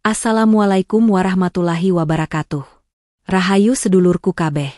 Assalamualaikum warahmatullahi wabarakatuh. Rahayu sedulurku kabeh.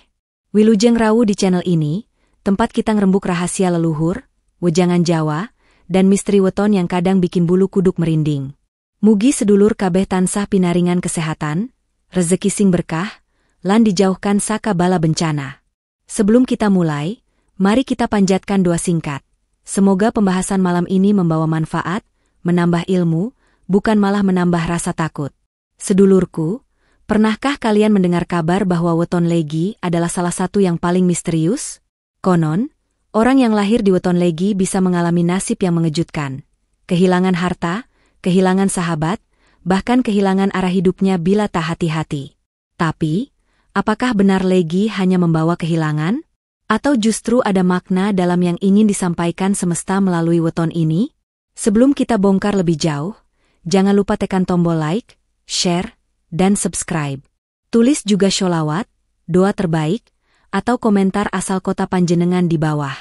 Wilujeng Rawu di channel ini, tempat kita ngerembuk rahasia leluhur, wejangan Jawa, dan misteri weton yang kadang bikin bulu kuduk merinding. Mugi sedulur kabeh tansah pinaringan kesehatan, rezeki sing berkah, lan dijauhkan saka bala bencana. Sebelum kita mulai, mari kita panjatkan doa singkat. Semoga pembahasan malam ini membawa manfaat, menambah ilmu, bukan malah menambah rasa takut. Sedulurku, pernahkah kalian mendengar kabar bahwa weton Legi adalah salah satu yang paling misterius? Konon, orang yang lahir di weton Legi bisa mengalami nasib yang mengejutkan. Kehilangan harta, kehilangan sahabat, bahkan kehilangan arah hidupnya bila tak hati-hati. Tapi, apakah benar Legi hanya membawa kehilangan? Atau justru ada makna dalam yang ingin disampaikan semesta melalui weton ini? Sebelum kita bongkar lebih jauh, jangan lupa tekan tombol like, share, dan subscribe. Tulis juga sholawat, doa terbaik, atau komentar asal kota panjenengan di bawah.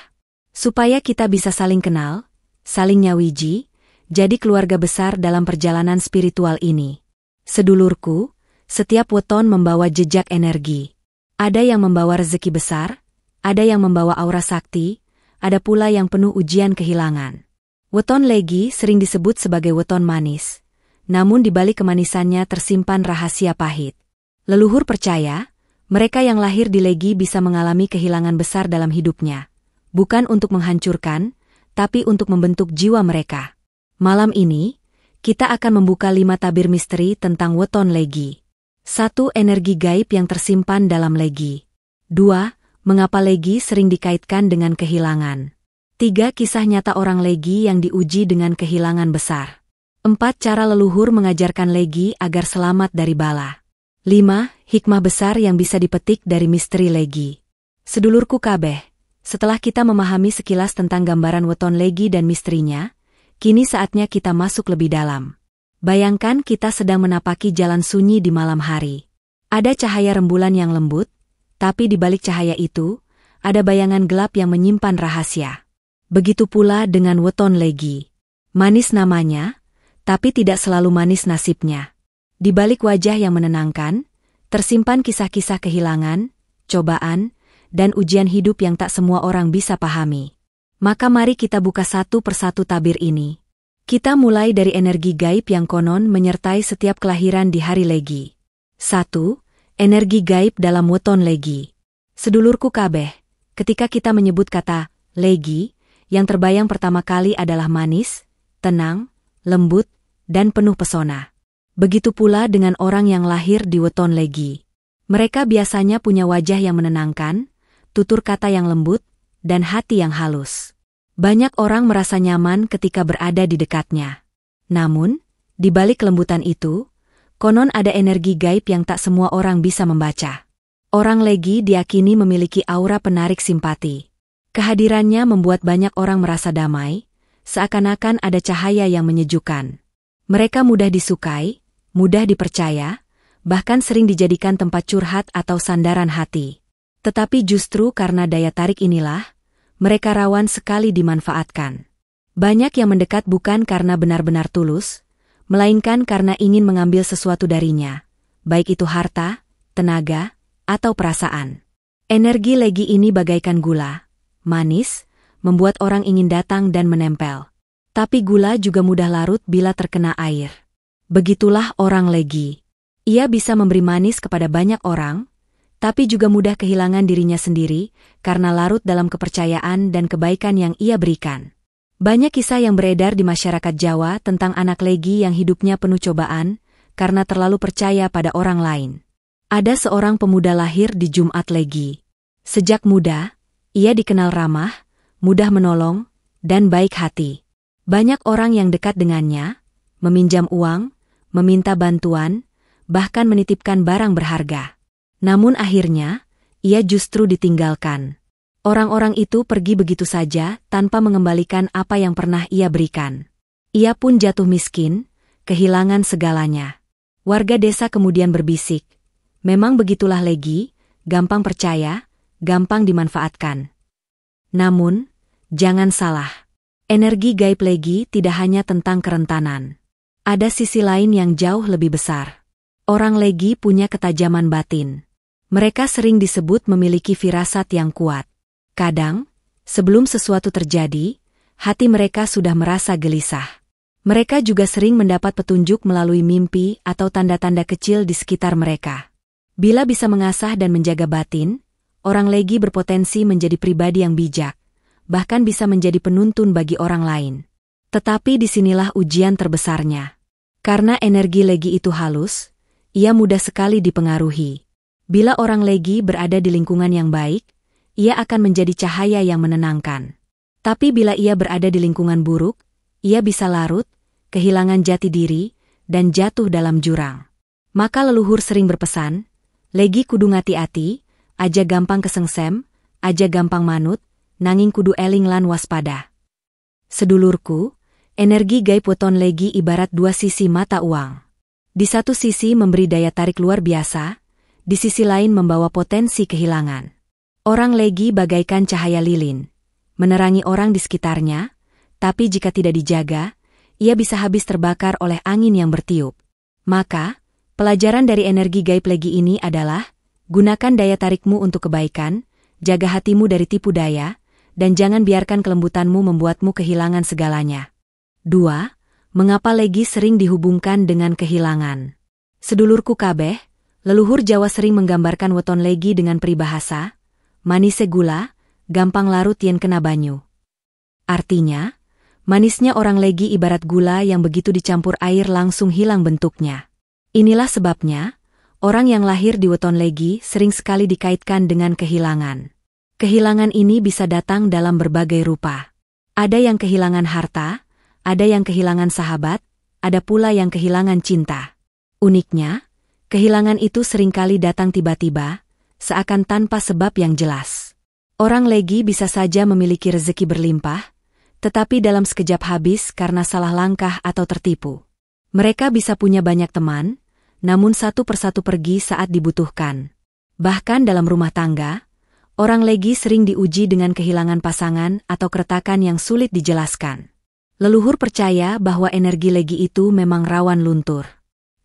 Supaya kita bisa saling kenal, saling nyawiji, jadi keluarga besar dalam perjalanan spiritual ini. Sedulurku, setiap weton membawa jejak energi. Ada yang membawa rezeki besar, ada yang membawa aura sakti, ada pula yang penuh ujian kehilangan. Weton Legi sering disebut sebagai weton manis, namun di balik kemanisannya tersimpan rahasia pahit. Leluhur percaya, mereka yang lahir di Legi bisa mengalami kehilangan besar dalam hidupnya, bukan untuk menghancurkan, tapi untuk membentuk jiwa mereka. Malam ini, kita akan membuka 5 tabir misteri tentang weton Legi. 1. Energi gaib yang tersimpan dalam Legi. 2. Mengapa Legi sering dikaitkan dengan kehilangan. 3. Kisah nyata orang Legi yang diuji dengan kehilangan besar. 4. Cara leluhur mengajarkan Legi agar selamat dari bala. 5. Hikmah besar yang bisa dipetik dari misteri Legi. Sedulurku kabeh, setelah kita memahami sekilas tentang gambaran weton Legi dan misterinya, kini saatnya kita masuk lebih dalam. Bayangkan kita sedang menapaki jalan sunyi di malam hari. Ada cahaya rembulan yang lembut, tapi di balik cahaya itu, ada bayangan gelap yang menyimpan rahasia. Begitu pula dengan weton Legi. Manis namanya, tapi tidak selalu manis nasibnya. Di balik wajah yang menenangkan, tersimpan kisah-kisah kehilangan, cobaan, dan ujian hidup yang tak semua orang bisa pahami. Maka mari kita buka satu persatu tabir ini. Kita mulai dari energi gaib yang konon menyertai setiap kelahiran di hari Legi. 1. Energi gaib dalam weton Legi. Sedulurku kabeh, ketika kita menyebut kata Legi, yang terbayang pertama kali adalah manis, tenang, lembut, dan penuh pesona. Begitu pula dengan orang yang lahir di weton Legi. Mereka biasanya punya wajah yang menenangkan, tutur kata yang lembut, dan hati yang halus. Banyak orang merasa nyaman ketika berada di dekatnya. Namun, di balik kelembutan itu, konon ada energi gaib yang tak semua orang bisa membaca. Orang Legi diyakini memiliki aura penarik simpati. Kehadirannya membuat banyak orang merasa damai, seakan-akan ada cahaya yang menyejukkan. Mereka mudah disukai, mudah dipercaya, bahkan sering dijadikan tempat curhat atau sandaran hati. Tetapi justru karena daya tarik inilah, mereka rawan sekali dimanfaatkan. Banyak yang mendekat bukan karena benar-benar tulus, melainkan karena ingin mengambil sesuatu darinya, baik itu harta, tenaga, atau perasaan. Energi Legi ini bagaikan gula, manis, membuat orang ingin datang dan menempel. Tapi gula juga mudah larut bila terkena air. Begitulah orang Legi. Ia bisa memberi manis kepada banyak orang, tapi juga mudah kehilangan dirinya sendiri karena larut dalam kepercayaan dan kebaikan yang ia berikan. Banyak kisah yang beredar di masyarakat Jawa tentang anak Legi yang hidupnya penuh cobaan karena terlalu percaya pada orang lain. Ada seorang pemuda lahir di Jumat Legi. Sejak muda, ia dikenal ramah, mudah menolong, dan baik hati. Banyak orang yang dekat dengannya, meminjam uang, meminta bantuan, bahkan menitipkan barang berharga. Namun akhirnya, ia justru ditinggalkan. Orang-orang itu pergi begitu saja tanpa mengembalikan apa yang pernah ia berikan. Ia pun jatuh miskin, kehilangan segalanya. Warga desa kemudian berbisik, memang begitulah Legi, gampang percaya, gampang dimanfaatkan. Namun, jangan salah. Energi gaib Legi tidak hanya tentang kerentanan. Ada sisi lain yang jauh lebih besar. Orang Legi punya ketajaman batin. Mereka sering disebut memiliki firasat yang kuat. Kadang, sebelum sesuatu terjadi, hati mereka sudah merasa gelisah. Mereka juga sering mendapat petunjuk melalui mimpi atau tanda-tanda kecil di sekitar mereka. Bila bisa mengasah dan menjaga batin, orang Legi berpotensi menjadi pribadi yang bijak, bahkan bisa menjadi penuntun bagi orang lain. Tetapi disinilah ujian terbesarnya. Karena energi Legi itu halus, ia mudah sekali dipengaruhi. Bila orang Legi berada di lingkungan yang baik, ia akan menjadi cahaya yang menenangkan. Tapi bila ia berada di lingkungan buruk, ia bisa larut, kehilangan jati diri, dan jatuh dalam jurang. Maka leluhur sering berpesan, Legi kudu ngati-ati, aja gampang kesengsem, aja gampang manut, nanging kudu eling lan waspada. Sedulurku, energi gaib weton Legi ibarat dua sisi mata uang. Di satu sisi memberi daya tarik luar biasa, di sisi lain membawa potensi kehilangan. Orang Legi bagaikan cahaya lilin, menerangi orang di sekitarnya, tapi jika tidak dijaga, ia bisa habis terbakar oleh angin yang bertiup. Maka, pelajaran dari energi gaib Legi ini adalah, gunakan daya tarikmu untuk kebaikan, jaga hatimu dari tipu daya, dan jangan biarkan kelembutanmu membuatmu kehilangan segalanya. 2. Mengapa Legi sering dihubungkan dengan kehilangan? Sedulurku kabeh, leluhur Jawa sering menggambarkan weton Legi dengan peribahasa, manise gula, gampang larut yen kena banyu. Artinya, manisnya orang Legi ibarat gula yang begitu dicampur air langsung hilang bentuknya. Inilah sebabnya, orang yang lahir di weton Legi sering sekali dikaitkan dengan kehilangan. Kehilangan ini bisa datang dalam berbagai rupa. Ada yang kehilangan harta, ada yang kehilangan sahabat, ada pula yang kehilangan cinta. Uniknya, kehilangan itu seringkali datang tiba-tiba, seakan tanpa sebab yang jelas. Orang Legi bisa saja memiliki rezeki berlimpah, tetapi dalam sekejap habis karena salah langkah atau tertipu. Mereka bisa punya banyak teman, namun satu persatu pergi saat dibutuhkan. Bahkan dalam rumah tangga, orang Legi sering diuji dengan kehilangan pasangan atau keretakan yang sulit dijelaskan. Leluhur percaya bahwa energi Legi itu memang rawan luntur.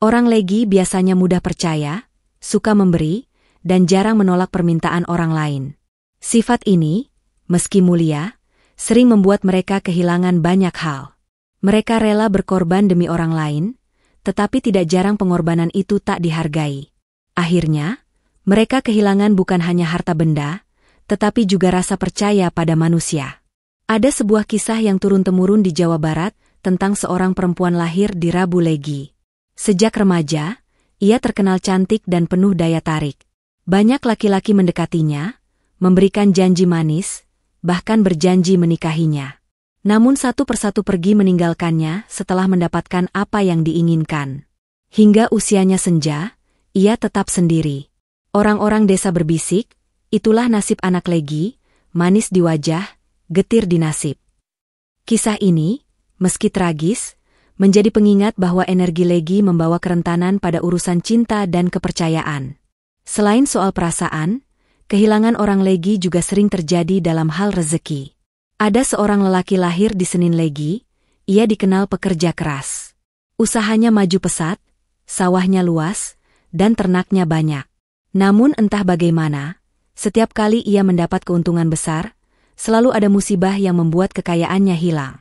Orang Legi biasanya mudah percaya, suka memberi, dan jarang menolak permintaan orang lain. Sifat ini, meski mulia, sering membuat mereka kehilangan banyak hal. Mereka rela berkorban demi orang lain, tetapi tidak jarang pengorbanan itu tak dihargai. Akhirnya, mereka kehilangan bukan hanya harta benda, tetapi juga rasa percaya pada manusia. Ada sebuah kisah yang turun-temurun di Jawa Barat tentang seorang perempuan lahir di Rabu Legi. Sejak remaja, ia terkenal cantik dan penuh daya tarik. Banyak laki-laki mendekatinya, memberikan janji manis, bahkan berjanji menikahinya. Namun satu persatu pergi meninggalkannya setelah mendapatkan apa yang diinginkan. Hingga usianya senja, ia tetap sendiri. Orang-orang desa berbisik, itulah nasib anak Legi, manis di wajah, getir di nasib. Kisah ini, meski tragis, menjadi pengingat bahwa energi Legi membawa kerentanan pada urusan cinta dan kepercayaan. Selain soal perasaan, kehilangan orang Legi juga sering terjadi dalam hal rezeki. Ada seorang lelaki lahir di Senin Legi, ia dikenal pekerja keras. Usahanya maju pesat, sawahnya luas, dan ternaknya banyak. Namun entah bagaimana, setiap kali ia mendapat keuntungan besar, selalu ada musibah yang membuat kekayaannya hilang.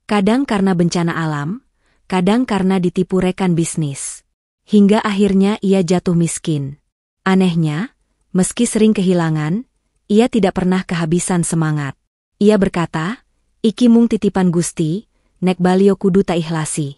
Kadang karena bencana alam, kadang karena ditipu rekan bisnis. Hingga akhirnya ia jatuh miskin. Anehnya, meski sering kehilangan, ia tidak pernah kehabisan semangat. Ia berkata, "Iki mung titipan Gusti, nek balio kudu tak ikhlasi."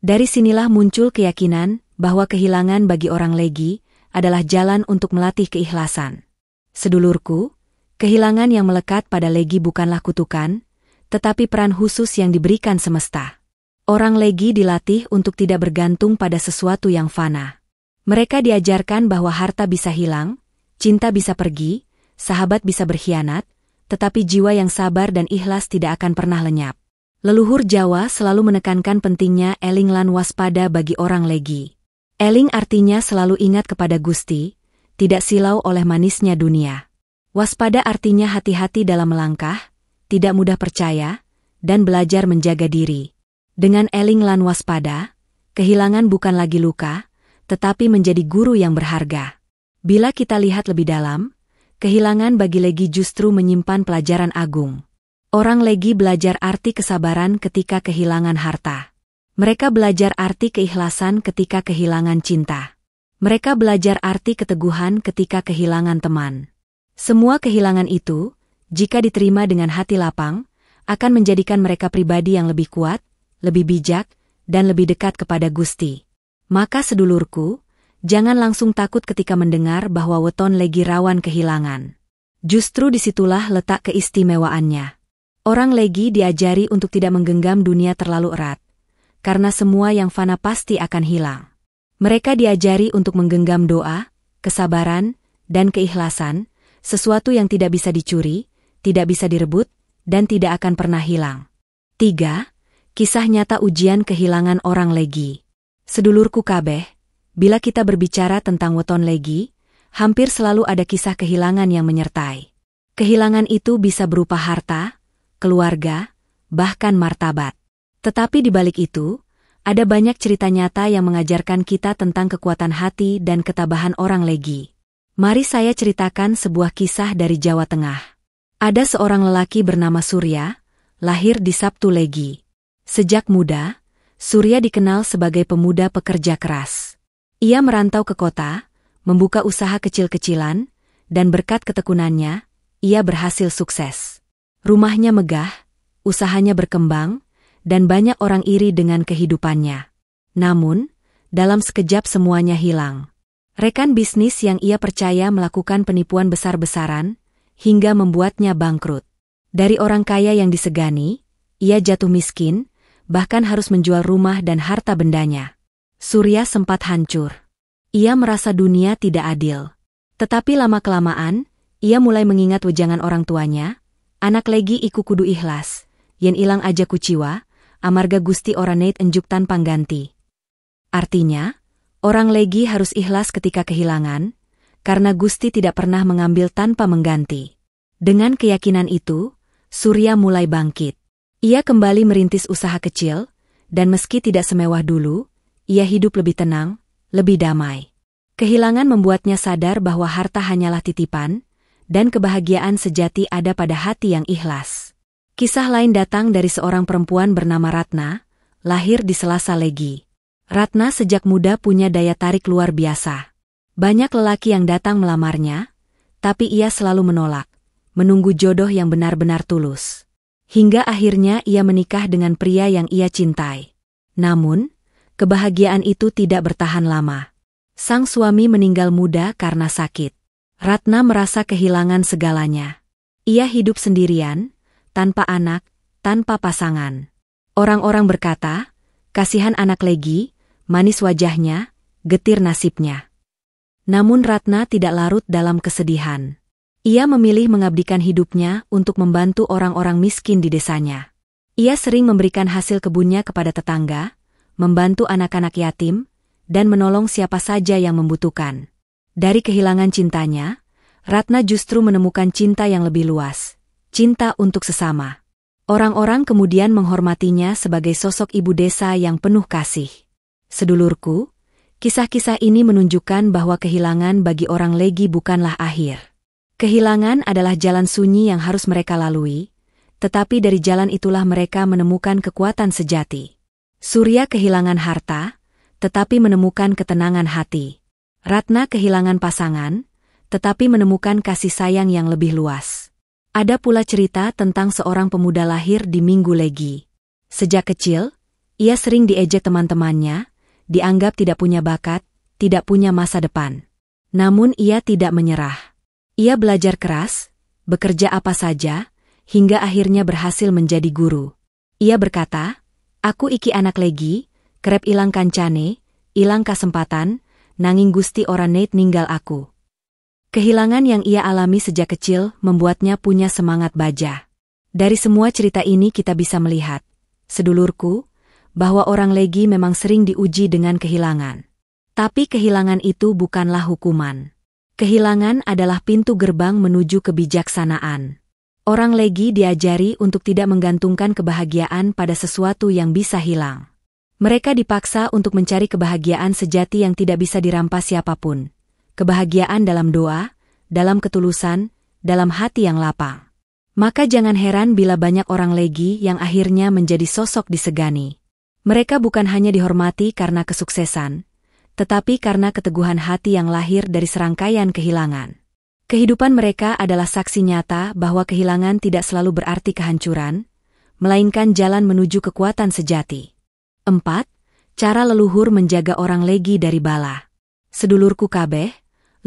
Dari sinilah muncul keyakinan bahwa kehilangan bagi orang Legi adalah jalan untuk melatih keikhlasan. Sedulurku, kehilangan yang melekat pada Legi bukanlah kutukan, tetapi peran khusus yang diberikan semesta. Orang Legi dilatih untuk tidak bergantung pada sesuatu yang fana. Mereka diajarkan bahwa harta bisa hilang, cinta bisa pergi, sahabat bisa berkhianat, tetapi jiwa yang sabar dan ikhlas tidak akan pernah lenyap. Leluhur Jawa selalu menekankan pentingnya eling lan waspada bagi orang Legi. Eling artinya selalu ingat kepada Gusti, tidak silau oleh manisnya dunia. Waspada artinya hati-hati dalam melangkah, tidak mudah percaya, dan belajar menjaga diri. Dengan eling lan waspada, kehilangan bukan lagi luka, tetapi menjadi guru yang berharga. Bila kita lihat lebih dalam, kehilangan bagi Legi justru menyimpan pelajaran agung. Orang Legi belajar arti kesabaran ketika kehilangan harta. Mereka belajar arti keikhlasan ketika kehilangan cinta. Mereka belajar arti keteguhan ketika kehilangan teman. Semua kehilangan itu, jika diterima dengan hati lapang, akan menjadikan mereka pribadi yang lebih kuat, lebih bijak, dan lebih dekat kepada Gusti. Maka sedulurku, jangan langsung takut ketika mendengar bahwa weton Legi rawan kehilangan. Justru disitulah letak keistimewaannya. Orang Legi diajari untuk tidak menggenggam dunia terlalu erat, karena semua yang fana pasti akan hilang. Mereka diajari untuk menggenggam doa, kesabaran, dan keikhlasan, sesuatu yang tidak bisa dicuri, tidak bisa direbut, dan tidak akan pernah hilang. 3. Kisah nyata ujian kehilangan orang Legi. Sedulurku kabeh, bila kita berbicara tentang weton Legi, hampir selalu ada kisah kehilangan yang menyertai. Kehilangan itu bisa berupa harta, keluarga, bahkan martabat. Tetapi di balik itu, ada banyak cerita nyata yang mengajarkan kita tentang kekuatan hati dan ketabahan orang Legi. Mari saya ceritakan sebuah kisah dari Jawa Tengah. Ada seorang lelaki bernama Surya, lahir di Sabtu Legi. Sejak muda, Surya dikenal sebagai pemuda pekerja keras. Ia merantau ke kota, membuka usaha kecil-kecilan, dan berkat ketekunannya, ia berhasil sukses. Rumahnya megah, usahanya berkembang, dan banyak orang iri dengan kehidupannya. Namun, dalam sekejap semuanya hilang. Rekan bisnis yang ia percaya melakukan penipuan besar-besaran, hingga membuatnya bangkrut. Dari orang kaya yang disegani, ia jatuh miskin, bahkan harus menjual rumah dan harta bendanya. Surya sempat hancur. Ia merasa dunia tidak adil. Tetapi lama-kelamaan, ia mulai mengingat wejangan orang tuanya, anak Legi iku kudu ikhlas, yen ilang aja kuciwa, amarga Gusti ora neit enjuk tanpa ganti. Artinya, orang Legi harus ikhlas ketika kehilangan, karena Gusti tidak pernah mengambil tanpa mengganti. Dengan keyakinan itu, Surya mulai bangkit. Ia kembali merintis usaha kecil, dan meski tidak semewah dulu, ia hidup lebih tenang, lebih damai. Kehilangan membuatnya sadar bahwa harta hanyalah titipan, dan kebahagiaan sejati ada pada hati yang ikhlas. Kisah lain datang dari seorang perempuan bernama Ratna, lahir di Selasa Legi. Ratna sejak muda punya daya tarik luar biasa. Banyak lelaki yang datang melamarnya, tapi ia selalu menolak, menunggu jodoh yang benar-benar tulus. Hingga akhirnya ia menikah dengan pria yang ia cintai. Namun, kebahagiaan itu tidak bertahan lama. Sang suami meninggal muda karena sakit. Ratna merasa kehilangan segalanya. Ia hidup sendirian, tanpa anak, tanpa pasangan. Orang-orang berkata, kasihan anak Legi, manis wajahnya, getir nasibnya. Namun Ratna tidak larut dalam kesedihan. Ia memilih mengabdikan hidupnya untuk membantu orang-orang miskin di desanya. Ia sering memberikan hasil kebunnya kepada tetangga, membantu anak-anak yatim, dan menolong siapa saja yang membutuhkan. Dari kehilangan cintanya, Ratna justru menemukan cinta yang lebih luas, cinta untuk sesama. Orang-orang kemudian menghormatinya sebagai sosok ibu desa yang penuh kasih. Sedulurku, kisah-kisah ini menunjukkan bahwa kehilangan bagi orang Legi bukanlah akhir. Kehilangan adalah jalan sunyi yang harus mereka lalui, tetapi dari jalan itulah mereka menemukan kekuatan sejati. Surya kehilangan harta, tetapi menemukan ketenangan hati. Ratna kehilangan pasangan, tetapi menemukan kasih sayang yang lebih luas. Ada pula cerita tentang seorang pemuda lahir di Minggu Legi. Sejak kecil, ia sering diejek teman-temannya, dianggap tidak punya bakat, tidak punya masa depan. Namun ia tidak menyerah. Ia belajar keras, bekerja apa saja, hingga akhirnya berhasil menjadi guru. Ia berkata, aku iki anak Legi, kerep ilang kancane, ilang kesempatan, nanging Gusti ora neit ninggal aku. Kehilangan yang ia alami sejak kecil membuatnya punya semangat baja. Dari semua cerita ini kita bisa melihat, sedulurku, bahwa orang Legi memang sering diuji dengan kehilangan. Tapi kehilangan itu bukanlah hukuman. Kehilangan adalah pintu gerbang menuju kebijaksanaan. Orang Legi diajari untuk tidak menggantungkan kebahagiaan pada sesuatu yang bisa hilang. Mereka dipaksa untuk mencari kebahagiaan sejati yang tidak bisa dirampas siapapun. Kebahagiaan dalam doa, dalam ketulusan, dalam hati yang lapang. Maka jangan heran bila banyak orang Legi yang akhirnya menjadi sosok disegani. Mereka bukan hanya dihormati karena kesuksesan, tetapi karena keteguhan hati yang lahir dari serangkaian kehilangan. Kehidupan mereka adalah saksi nyata bahwa kehilangan tidak selalu berarti kehancuran, melainkan jalan menuju kekuatan sejati. 4. Cara leluhur menjaga orang Legi dari bala. Sedulurku kabeh,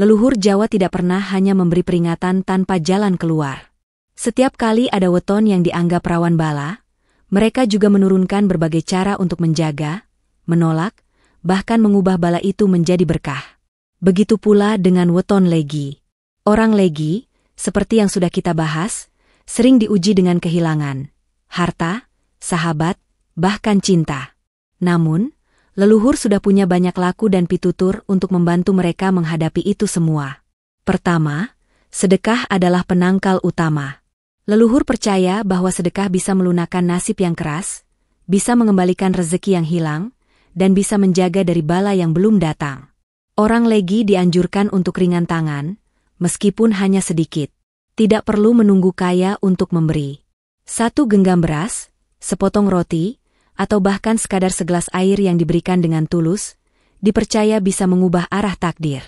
leluhur Jawa tidak pernah hanya memberi peringatan tanpa jalan keluar. Setiap kali ada weton yang dianggap rawan bala, mereka juga menurunkan berbagai cara untuk menjaga, menolak, bahkan mengubah bala itu menjadi berkah. Begitu pula dengan weton Legi. Orang Legi, seperti yang sudah kita bahas, sering diuji dengan kehilangan, harta, sahabat, bahkan cinta. Namun, leluhur sudah punya banyak laku dan pitutur untuk membantu mereka menghadapi itu semua. Pertama, sedekah adalah penangkal utama. Leluhur percaya bahwa sedekah bisa melunakkan nasib yang keras, bisa mengembalikan rezeki yang hilang, dan bisa menjaga dari bala yang belum datang. Orang Legi dianjurkan untuk ringan tangan, meskipun hanya sedikit. Tidak perlu menunggu kaya untuk memberi. 1 genggam beras, sepotong roti, atau bahkan sekadar segelas air yang diberikan dengan tulus, dipercaya bisa mengubah arah takdir.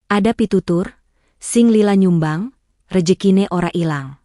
Ada pitutur, sing lila nyumbang, rejekine ora ilang.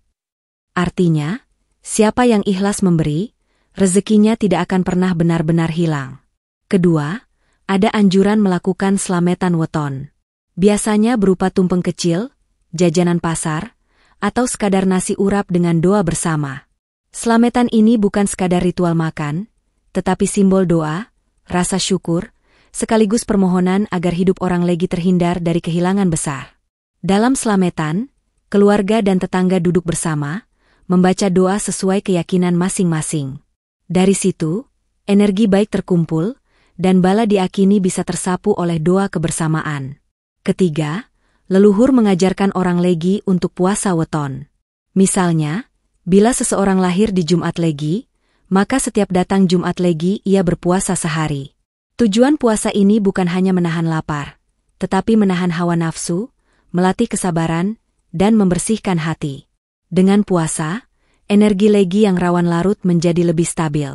Artinya, siapa yang ikhlas memberi, rezekinya tidak akan pernah benar-benar hilang. Kedua, ada anjuran melakukan slametan weton. Biasanya berupa tumpeng kecil, jajanan pasar, atau sekadar nasi urap dengan doa bersama. Slametan ini bukan sekadar ritual makan, tetapi simbol doa, rasa syukur, sekaligus permohonan agar hidup orang Legi terhindar dari kehilangan besar. Dalam slametan, keluarga dan tetangga duduk bersama, membaca doa sesuai keyakinan masing-masing. Dari situ, energi baik terkumpul, dan bala diakini bisa tersapu oleh doa kebersamaan. Ketiga, leluhur mengajarkan orang Legi untuk puasa weton. Misalnya, bila seseorang lahir di Jumat Legi, maka setiap datang Jumat Legi ia berpuasa sehari. Tujuan puasa ini bukan hanya menahan lapar, tetapi menahan hawa nafsu, melatih kesabaran, dan membersihkan hati. Dengan puasa, energi Legi yang rawan larut menjadi lebih stabil.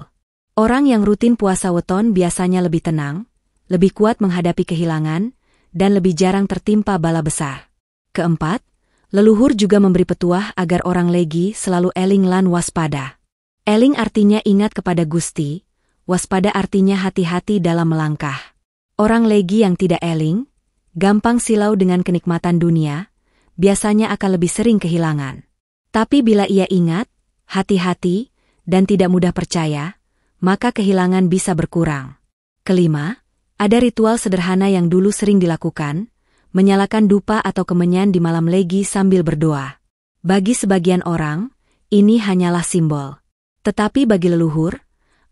Orang yang rutin puasa weton biasanya lebih tenang, lebih kuat menghadapi kehilangan, dan lebih jarang tertimpa bala besar. Keempat, leluhur juga memberi petuah agar orang Legi selalu eling lan waspada. Eling artinya ingat kepada Gusti, waspada artinya hati-hati dalam melangkah. Orang Legi yang tidak eling, gampang silau dengan kenikmatan dunia, biasanya akan lebih sering kehilangan. Tapi bila ia ingat, hati-hati, dan tidak mudah percaya, maka kehilangan bisa berkurang. Kelima, ada ritual sederhana yang dulu sering dilakukan, menyalakan dupa atau kemenyan di malam Legi sambil berdoa. Bagi sebagian orang, ini hanyalah simbol. Tetapi bagi leluhur,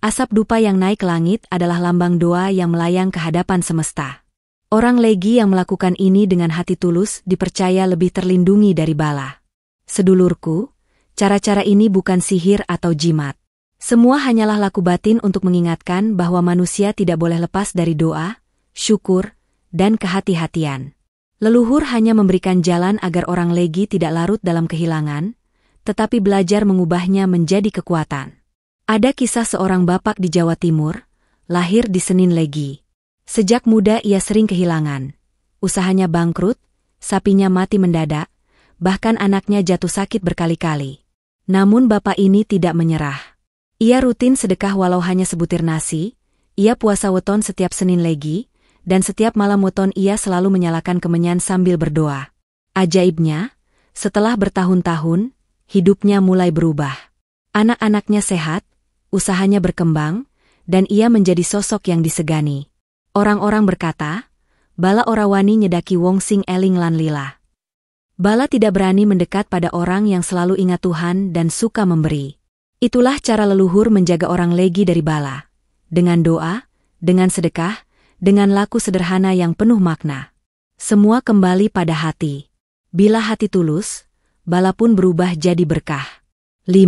asap dupa yang naik ke langit adalah lambang doa yang melayang ke hadapan semesta. Orang Legi yang melakukan ini dengan hati tulus dipercaya lebih terlindungi dari bala. Sedulurku, cara-cara ini bukan sihir atau jimat. Semua hanyalah laku batin untuk mengingatkan bahwa manusia tidak boleh lepas dari doa, syukur, dan kehati-hatian. Leluhur hanya memberikan jalan agar orang Legi tidak larut dalam kehilangan, tetapi belajar mengubahnya menjadi kekuatan. Ada kisah seorang bapak di Jawa Timur, lahir di Senin Legi. Sejak muda ia sering kehilangan. Usahanya bangkrut, sapinya mati mendadak, bahkan anaknya jatuh sakit berkali-kali. Namun bapak ini tidak menyerah. Ia rutin sedekah walau hanya sebutir nasi, ia puasa weton setiap Senin Legi, dan setiap malam weton ia selalu menyalakan kemenyan sambil berdoa. Ajaibnya, setelah bertahun-tahun, hidupnya mulai berubah. Anak-anaknya sehat, usahanya berkembang, dan ia menjadi sosok yang disegani. Orang-orang berkata, bala ora wani nyedaki wong sing eling lan lila. Bala tidak berani mendekat pada orang yang selalu ingat Tuhan dan suka memberi. Itulah cara leluhur menjaga orang Legi dari bala. Dengan doa, dengan sedekah, dengan laku sederhana yang penuh makna. Semua kembali pada hati. Bila hati tulus, bala pun berubah jadi berkah. 5.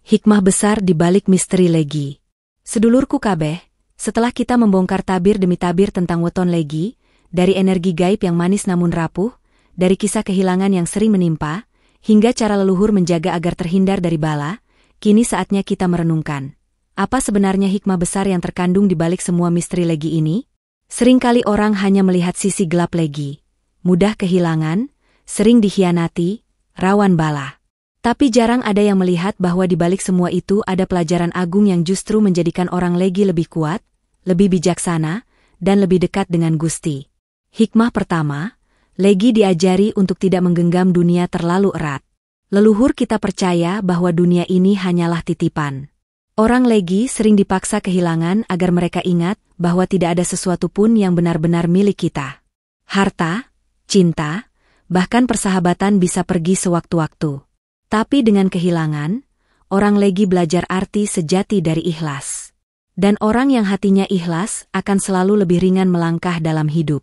Hikmah besar di balik misteri Legi. Sedulurku kabeh, setelah kita membongkar tabir demi tabir tentang weton Legi, dari energi gaib yang manis namun rapuh, dari kisah kehilangan yang sering menimpa, hingga cara leluhur menjaga agar terhindar dari bala, kini saatnya kita merenungkan. Apa sebenarnya hikmah besar yang terkandung di balik semua misteri Legi ini? Seringkali orang hanya melihat sisi gelap Legi. Mudah kehilangan, sering dikhianati, rawan bala. Tapi jarang ada yang melihat bahwa di balik semua itu ada pelajaran agung yang justru menjadikan orang Legi lebih kuat, lebih bijaksana, dan lebih dekat dengan Gusti. Hikmah pertama, Legi diajari untuk tidak menggenggam dunia terlalu erat. Leluhur kita percaya bahwa dunia ini hanyalah titipan. Orang Legi sering dipaksa kehilangan agar mereka ingat bahwa tidak ada sesuatu pun yang benar-benar milik kita. Harta, cinta, bahkan persahabatan bisa pergi sewaktu-waktu. Tapi dengan kehilangan, orang Legi belajar arti sejati dari ikhlas. Dan orang yang hatinya ikhlas akan selalu lebih ringan melangkah dalam hidup.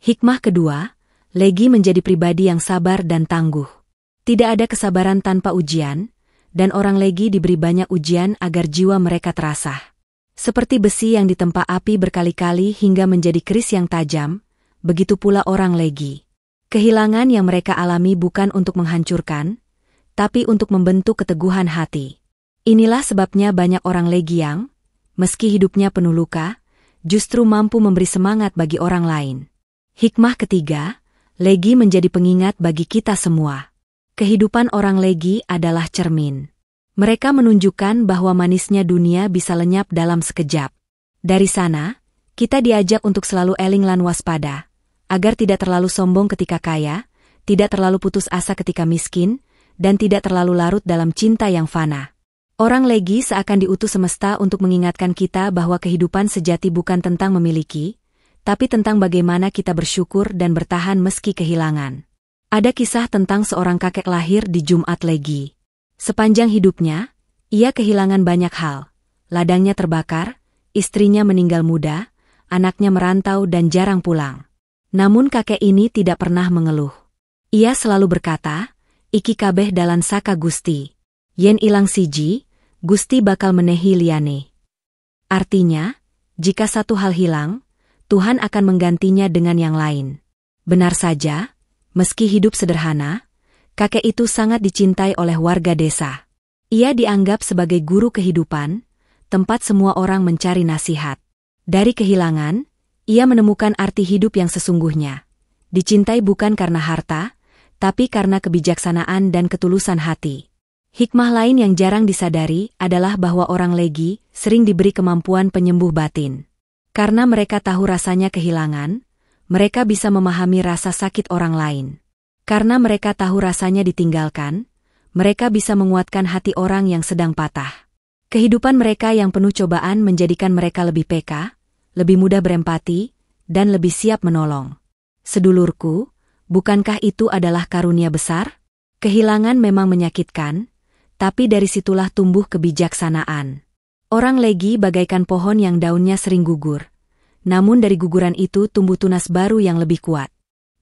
Hikmah kedua, Legi menjadi pribadi yang sabar dan tangguh. Tidak ada kesabaran tanpa ujian, dan orang Legi diberi banyak ujian agar jiwa mereka terasah. Seperti besi yang ditempa api berkali-kali hingga menjadi keris yang tajam, begitu pula orang Legi. Kehilangan yang mereka alami bukan untuk menghancurkan, tapi untuk membentuk keteguhan hati. Inilah sebabnya banyak orang Legi yang, meski hidupnya penuh luka, justru mampu memberi semangat bagi orang lain. Hikmah ketiga, Legi menjadi pengingat bagi kita semua. Kehidupan orang Legi adalah cermin. Mereka menunjukkan bahwa manisnya dunia bisa lenyap dalam sekejap. Dari sana, kita diajak untuk selalu eling lan waspada, agar tidak terlalu sombong ketika kaya, tidak terlalu putus asa ketika miskin, dan tidak terlalu larut dalam cinta yang fana. Orang Legi seakan diutus semesta untuk mengingatkan kita bahwa kehidupan sejati bukan tentang memiliki, tapi tentang bagaimana kita bersyukur dan bertahan meski kehilangan. Ada kisah tentang seorang kakek lahir di Jumat Legi. Sepanjang hidupnya, ia kehilangan banyak hal. Ladangnya terbakar, istrinya meninggal muda, anaknya merantau dan jarang pulang. Namun kakek ini tidak pernah mengeluh. Ia selalu berkata, "Iki kabeh dalan saka Gusti. Yen ilang siji, Gusti bakal menehi liyane." Artinya, jika satu hal hilang, Tuhan akan menggantinya dengan yang lain. Benar saja, meski hidup sederhana, kakek itu sangat dicintai oleh warga desa. Ia dianggap sebagai guru kehidupan, tempat semua orang mencari nasihat. Dari kehilangan, ia menemukan arti hidup yang sesungguhnya. Dicintai bukan karena harta, tapi karena kebijaksanaan dan ketulusan hati. Hikmah lain yang jarang disadari adalah bahwa orang Legi sering diberi kemampuan penyembuh batin. Karena mereka tahu rasanya kehilangan, mereka bisa memahami rasa sakit orang lain. Karena mereka tahu rasanya ditinggalkan, mereka bisa menguatkan hati orang yang sedang patah. Kehidupan mereka yang penuh cobaan menjadikan mereka lebih peka, lebih mudah berempati, dan lebih siap menolong. Sedulurku, bukankah itu adalah karunia besar? Kehilangan memang menyakitkan, tapi dari situlah tumbuh kebijaksanaan. Orang Legi bagaikan pohon yang daunnya sering gugur. Namun dari guguran itu tumbuh tunas baru yang lebih kuat.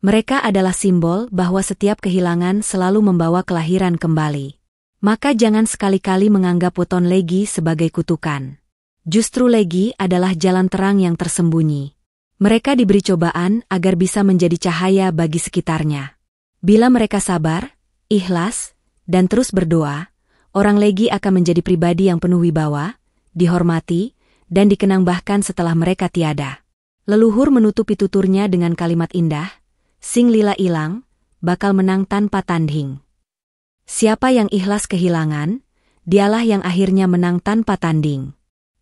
Mereka adalah simbol bahwa setiap kehilangan selalu membawa kelahiran kembali. Maka jangan sekali-kali menganggap weton Legi sebagai kutukan. Justru Legi adalah jalan terang yang tersembunyi. Mereka diberi cobaan agar bisa menjadi cahaya bagi sekitarnya. Bila mereka sabar, ikhlas, dan terus berdoa, orang Legi akan menjadi pribadi yang penuh wibawa, dihormati, dan dikenang bahkan setelah mereka tiada. Leluhur menutupi tuturnya dengan kalimat indah, "Sing lila ilang, bakal menang tanpa tanding." Siapa yang ikhlas kehilangan, dialah yang akhirnya menang tanpa tanding.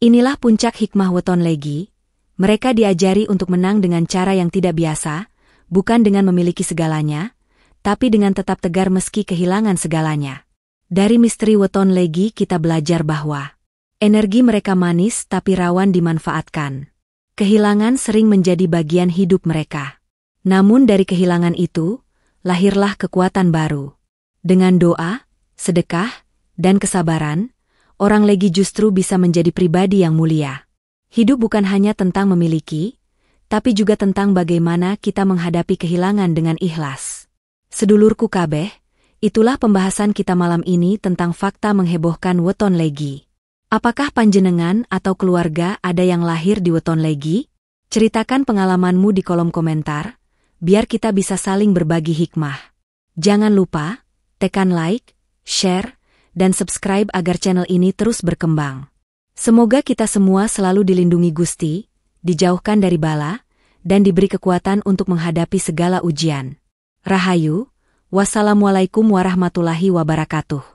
Inilah puncak hikmah weton Legi. Mereka diajari untuk menang dengan cara yang tidak biasa, bukan dengan memiliki segalanya, tapi dengan tetap tegar meski kehilangan segalanya. Dari misteri weton Legi kita belajar bahwa energi mereka manis tapi rawan dimanfaatkan. Kehilangan sering menjadi bagian hidup mereka. Namun dari kehilangan itu, lahirlah kekuatan baru. Dengan doa, sedekah, dan kesabaran, orang Legi justru bisa menjadi pribadi yang mulia. Hidup bukan hanya tentang memiliki, tapi juga tentang bagaimana kita menghadapi kehilangan dengan ikhlas. Sedulurku kabeh, Itulah pembahasan kita malam ini tentang fakta menghebohkan weton legi. Apakah panjenengan atau keluarga ada yang lahir di weton legi? Ceritakan pengalamanmu di kolom komentar, biar kita bisa saling berbagi hikmah. Jangan lupa, tekan like, share, dan subscribe agar channel ini terus berkembang. Semoga kita semua selalu dilindungi Gusti, dijauhkan dari bala, dan diberi kekuatan untuk menghadapi segala ujian. Rahayu, wassalamualaikum warahmatullahi wabarakatuh.